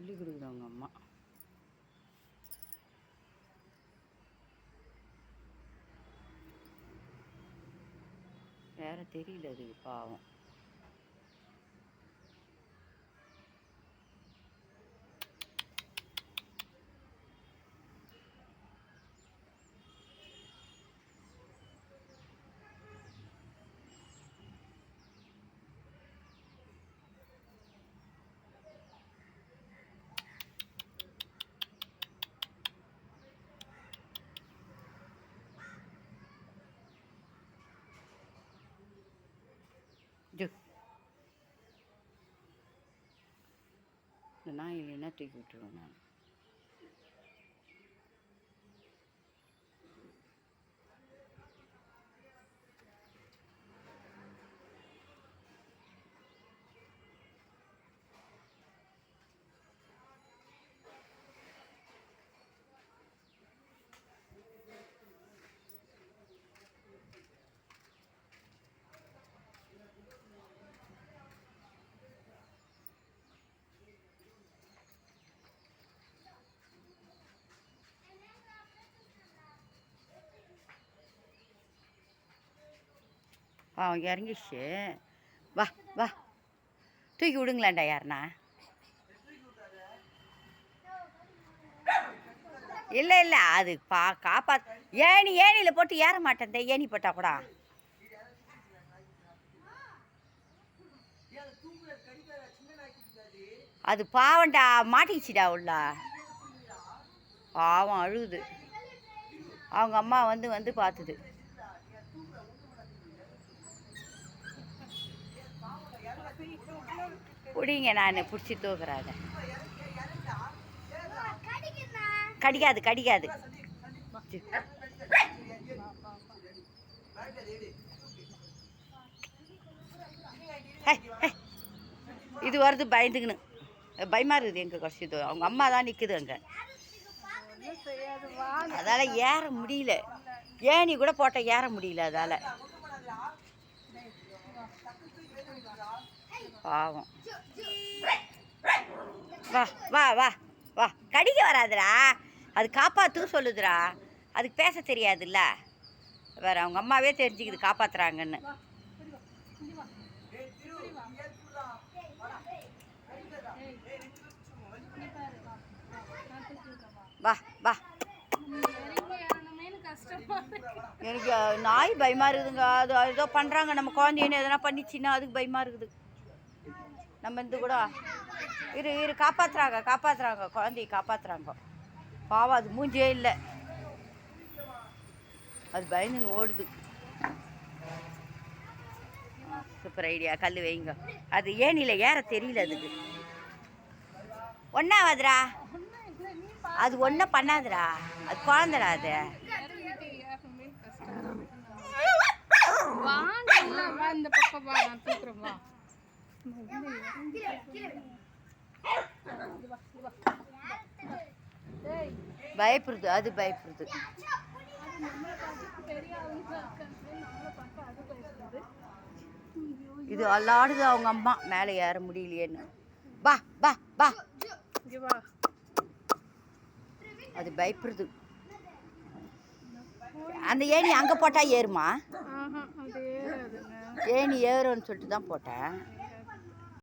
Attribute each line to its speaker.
Speaker 1: சொல்லி கொடுக்குது அவங்க அம்மா. வேற தெரியல அது பாவம். இந்த நாய் இல்லைன்னா தூக்கி விட்டுருவேன் நான். அவன் இறங்கிச்சு. வா வா தூக்கி விடுங்களாண்டா யாருண்ணா. இல்லை இல்லை அது ஏணியில் போட்டு ஏற மாட்டேன். ஏணி போட்டா கூட அது பாவண்டா மாட்டிக்கிச்சுடா உள்ள. பாவம் அழுகுது. அவங்க அம்மா வந்து பார்த்துது. பிடிங்க, நான் பிடிச்சி தூக்குறாங்க. கடிக்காது கடிக்காது. இது வருது பயந்துக்குன்னு. பயமா இருக்குது. எங்க கஷ்டத்து அவங்க அம்மா தான் நிற்குது அங்கே. அதால் ஏற முடியல. ஏணி கூட போட்ட ஏற முடியல அதால். பாவம். வா வா வா வா கடிக்க வராதுடா. அது காப்பாற்று சொல்லுதுடா. அதுக்கு பேச தெரியாதுல்ல. வேற அவங்க அம்மாவே தெரிஞ்சுக்குது காப்பாற்றுறாங்கன்னு. வா வா. எனக்கு நாய் பயமாக இருக்குதுங்க. அது ஏதோ பண்ணுறாங்க. நம்ம குழந்தைன்னு எதனா பண்ணிச்சின்னா அதுக்கு பயமாக இருக்குது. நம்ம இந்த கூட இரு காப்பாற்றுறாங்க குழந்தைய காப்பாற்றுறாங்க. பாவம் அது மூஞ்சே இல்லை. அது பயந்துன்னு ஓடுது. Super idea. கல் வைங்க. அது ஏனில ஏற தெரியல அதுக்கு. ஒன்றாவதுரா. அது ஒன்றும் பண்ணாதுடா. அது குழந்தைடா. அது பயப்படுது. அது பயப்படுது. இது அல்லாடுது அவங்க அம்மா. மேலே ஏற முடியலையேன்னு. வா வா வா. அது பயப்படுது. அந்த ஏணி அங்கே போட்டால் ஏறுமா? ஏணி ஏறும்னு சொல்லிட்டு தான் போட்டேன்.